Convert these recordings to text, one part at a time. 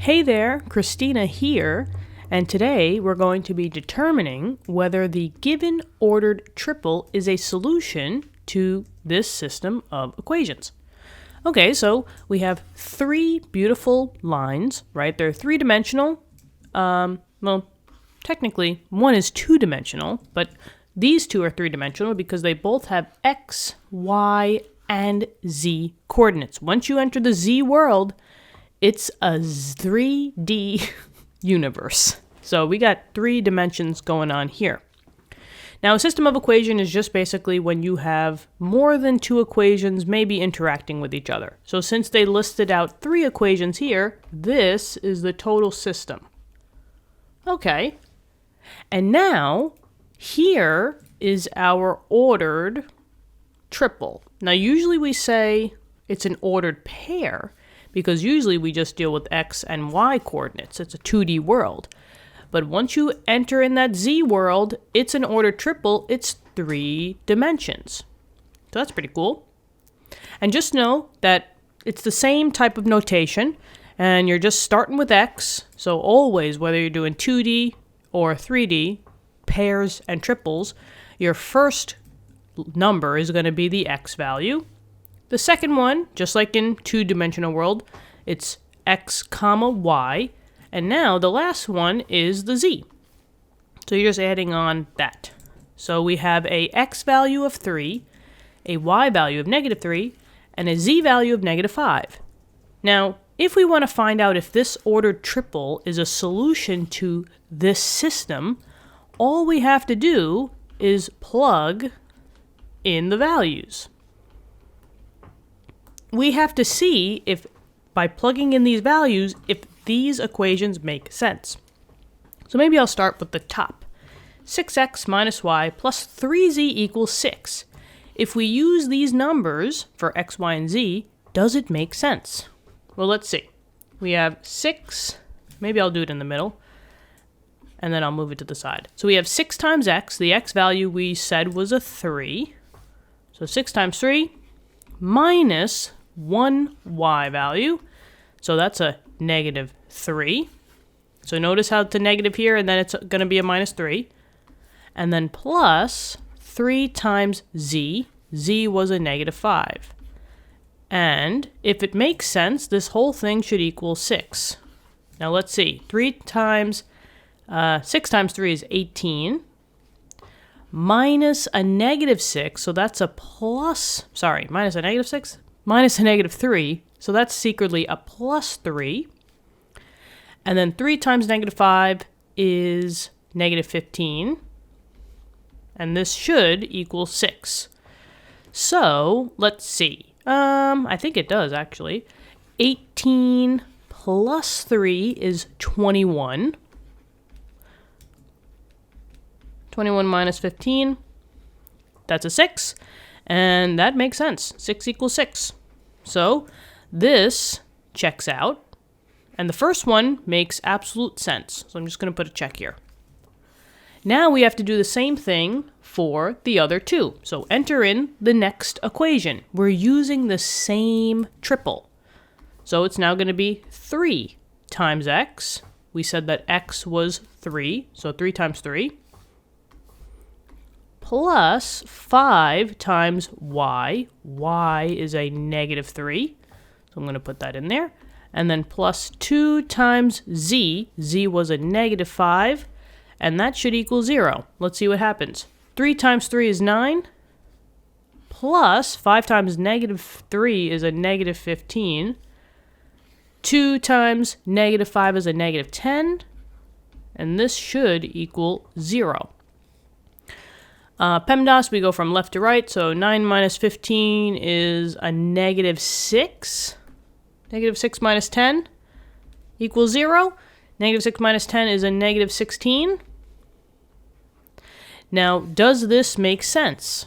Hey there, Christina here, and today we're going to be determining whether the given ordered triple is a solution to this system of equations. Okay, so we have three beautiful lines, right? They're three-dimensional. Well, technically, one is two-dimensional, but these two are three-dimensional because they both have x, y, and z coordinates. Once you enter the z world, it's a 3D universe. So we got three dimensions going on here. Now, a system of equation is just basically when you have more than two equations maybe interacting with each other. So since they listed out three equations here, this is the total system. Okay. And now, here is our ordered triple. Now, usually we say it's an ordered pair because usually we just deal with x and y coordinates. It's a 2D world. But once you enter in that z world, it's an ordered triple. It's 3 dimensions. So that's pretty cool. And just know that it's the same type of notation, and you're just starting with x. So always, whether you're doing 2D or 3D, pairs and triples, your first number is going to be the x value. The second one, just like in two-dimensional world, it's x comma y. And now the last one is the z. So you're just adding on that. So we have a x value of 3, a y value of -3, and a z value of -5. Now, if we want to find out if this ordered triple is a solution to this system, all we have to do is plug in the values. We have to see if, by plugging in these values, if these equations make sense. So maybe I'll start with the top. 6x minus y plus 3z equals 6. If we use these numbers for x, y, and z, does it make sense? Well, let's see. We have 6. Maybe I'll do it in the middle, and then I'll move it to the side. So we have 6 times x. The x value we said was a 3. So 6 times 3 minus 1 y value. So that's a -3. So notice how it's a negative here, and then it's going to be a -3. And then plus 3 times z. Z was a -5. And if it makes sense, this whole thing should equal 6. Now let's see. 6 times 3 is 18. Minus a -6, so that's a plus, sorry, minus a -6? Minus a -3, so that's secretly a +3. And then 3 times -5 is -15. And this should equal 6. So, let's see. I think it does, actually. 18 plus 3 is 21. 21 minus 15, that's a 6, and that makes sense. 6 equals 6. So this checks out, and the first one makes absolute sense. So I'm just going to put a check here. Now we have to do the same thing for the other two. So enter in the next equation. We're using the same triple. So it's now going to be 3 times x. We said that x was 3, so 3 times 3. Plus 5 times y. Y is a -3. So I'm going to put that in there. And then plus 2 times z. Z was a -5. And that should equal 0. Let's see what happens. 3 times 3 is 9. Plus 5 times -3 is a -15. 2 times -5 is a -10. And this should equal 0. PEMDAS, we go from left to right, so 9 minus 15 is a -6. -6 minus 10 equals 0. -6 minus 10 is a -16. Now, does this make sense?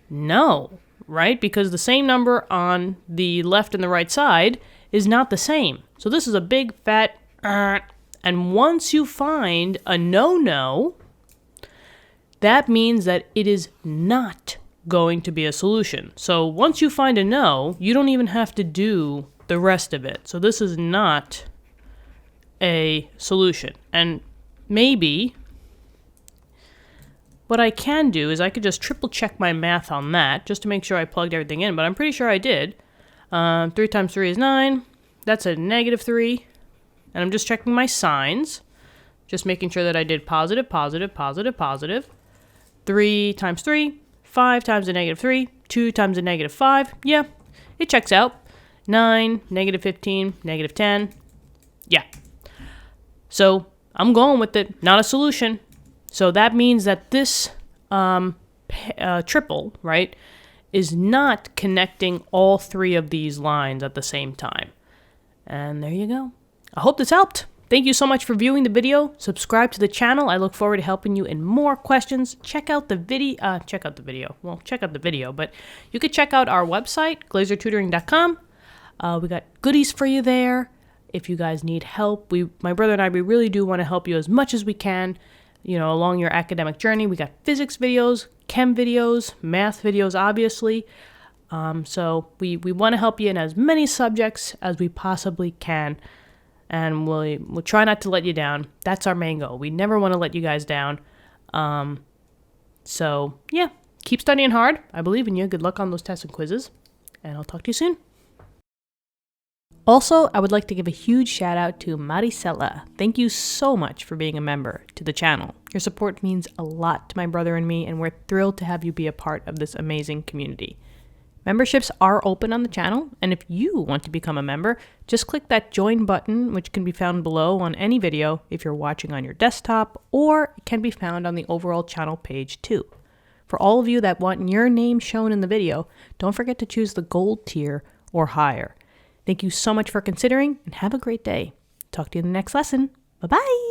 No, right? Because the same number on the left and the right side is not the same. So this is a big fat and once you find a no-no, that means that it is not going to be a solution. So once you find a no, you don't even have to do the rest of it. So this is not a solution. And maybe what I can do is I could just triple check my math on that just to make sure I plugged everything in, but I'm pretty sure I did. 3 times 3 is 9. That's a -3. And I'm just checking my signs, just making sure that I did positive, positive, positive, positive. 3 times 3, 5 times a -3, 2 times a -5. Yeah, it checks out. 9, -15, -10. Yeah. So I'm going with it. Not a solution. So that means that this triple, right, is not connecting all 3 of these lines at the same time. And there you go. I hope this helped. Thank you so much for viewing the video. Subscribe to the channel. I look forward to helping you in more questions. Check out the video. Well, check out the video, but you could check out our website, glasertutoring.com. We got goodies for you there. If you guys need help, my brother and I, we really do want to help you as much as we can, along your academic journey. We got physics videos, chem videos, math videos, obviously. So we want to help you in as many subjects as we possibly can. And we'll try not to let you down. That's our main goal. We never want to let you guys down. So yeah, keep studying hard. I believe in you. Good luck on those tests and quizzes. And I'll talk to you soon. Also, I would like to give a huge shout out to Maricela. Thank you so much for being a member to the channel. Your support means a lot to my brother and me, and we're thrilled to have you be a part of this amazing community. Memberships are open on the channel, and if you want to become a member, just click that join button, which can be found below on any video if you're watching on your desktop, or it can be found on the overall channel page too. For all of you that want your name shown in the video, don't forget to choose the gold tier or higher. Thank you so much for considering, and have a great day. Talk to you in the next lesson. Bye-bye!